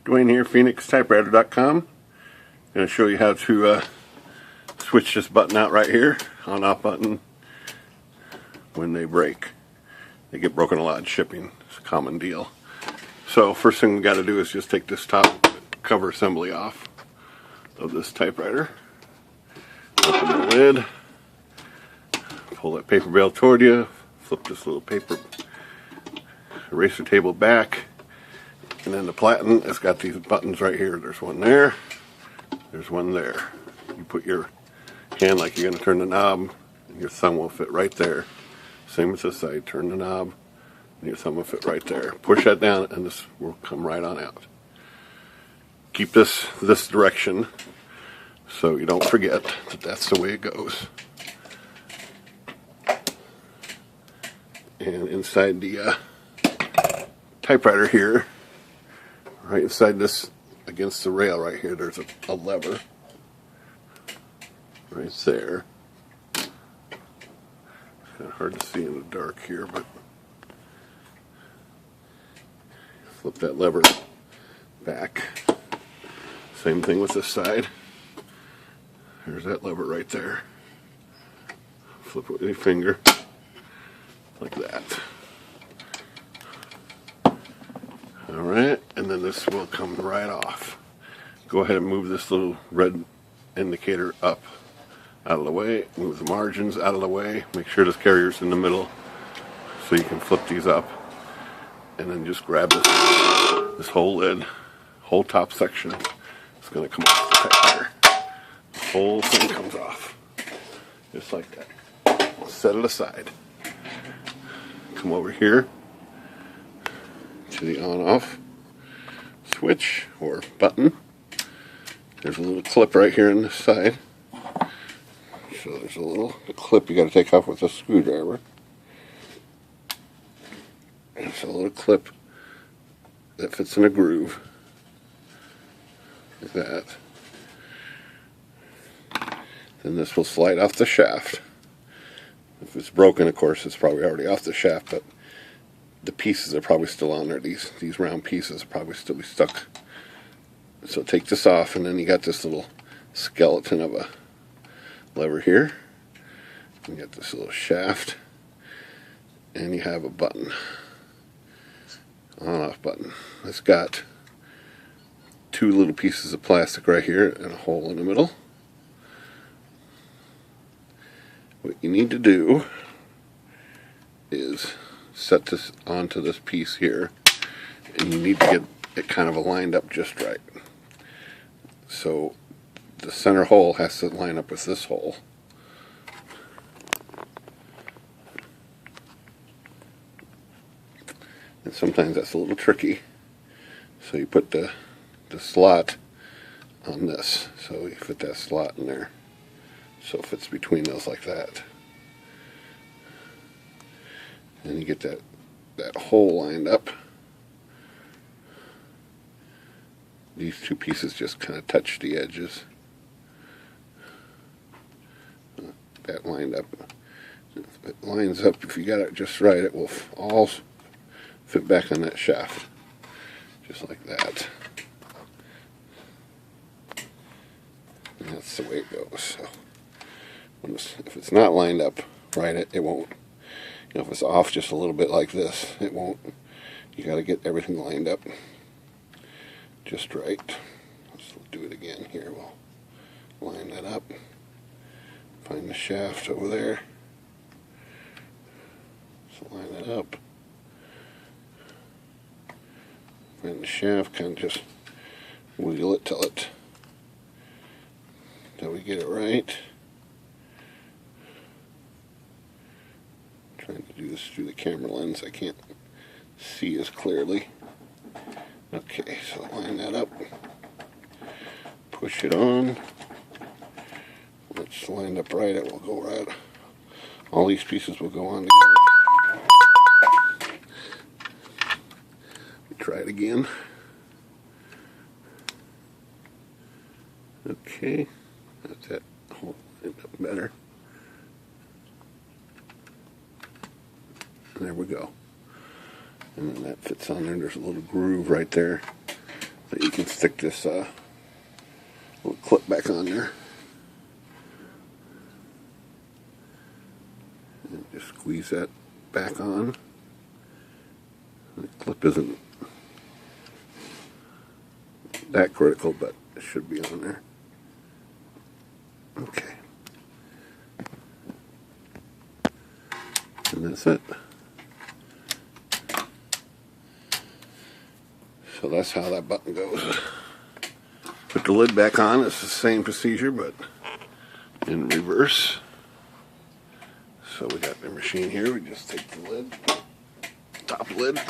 Dwayne here, PhoenixTypewriter.com. I'm going to show you how to switch this button out right here, on-off button, when they break. They get broken a lot in shipping. It's a common deal. So first thing we got to do is just take this top cover assembly off of this typewriter. Open the lid, pull that paper bail toward you, flip this little paper eraser table back, and then the platen has got these buttons right here. There's one there, there's one there. You put your hand like you're going to turn the knob, and your thumb will fit right there. Same as this side, turn the knob, and your thumb will fit right there. Push that down, and this will come right on out. Keep this direction so you don't forget that that's the way it goes. And inside the typewriter here, right inside this, against the rail right here, there's a lever right there. It's kind of hard to see in the dark here, but flip that lever back. Same thing with this side. There's that lever right there. Flip it with your finger, like that. Alright, and then this will come right off. Go ahead and move this little red indicator up, out of the way. Move the margins out of the way. Make sure this carrier's in the middle so you can flip these up. And then just grab this whole lid, whole top section. It's going to come off the typewriter. The whole thing comes off. Just like that. Set it aside. Come over here to the on-off switch or button. There's a little clip right here on this side. So there's a little clip you got to take off with a screwdriver. It's a little clip that fits in a groove, like that. Then this will slide off the shaft. If it's broken, of course, it's probably already off the shaft, but the pieces are probably still on there. These round pieces will probably still be stuck. So take this off, and then you got this little skeleton of a lever here. You got this little shaft, and you have a button. On-off button. It's got two little pieces of plastic right here and a hole in the middle. What you need to do is set this onto this piece here, and you need to get it kind of lined up just right. So the center hole has to line up with this hole. And sometimes that's a little tricky. So you put the slot on this. So you put that slot in there. So it fits between those like that. And you get that hole lined up. These two pieces just kind of touch the edges. That lined up. If it lines up, if you got it just right, it will all fit back on that shaft, just like that. And that's the way it goes. So if it's not lined up right, it won't. You know, if it's off just a little bit like this, it won't. You got to get everything lined up just right. Let's do it again here. We'll line that up. Find the shaft over there. So line that up. And the shaft, kind of just wiggle it till we get it right. I'm trying to do this through the camera lens. I can't see as clearly. Okay, so line that up. Push it on. When it's lined up right, it will go right. All these pieces will go on together. Try it again. Okay, that's it. Hole lined up better. There we go. And then that fits on there. There's a little groove right there that you can stick this little clip back on there. And just squeeze that back on. The clip isn't that critical, but it should be on there. Okay. And that's it. So that's how that button goes. Put the lid back on. It's the same procedure, but in reverse. So we got the machine here. We just take the lid, top lid.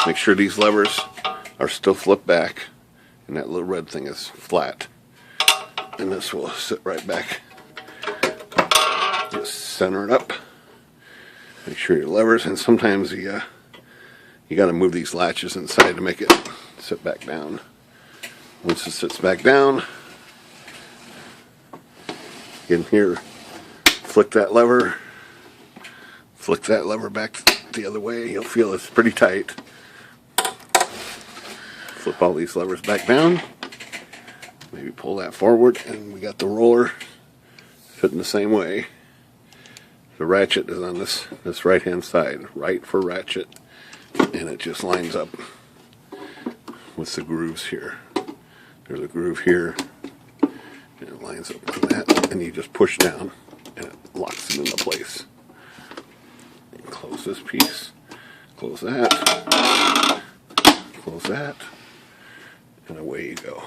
Make sure these levers are still flipped back, and that little red thing is flat. And this will sit right back. Just center it up. Make sure your levers, and sometimes you got to move these latches inside to make it sit back down. Once it sits back down, in here, flick that lever back the other way. You'll feel it's pretty tight. Flip all these levers back down. Maybe pull that forward, and we got the roller fitting the same way. The ratchet is on this right hand side, right for ratchet, and it just lines up with the grooves here. There's a groove here, and it lines up on that, and you just push down, and it locks it into place. And close this piece, close that, and away you go.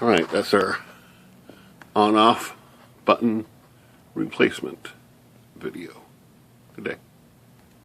Alright, that's our on-off button replacement video. Good day.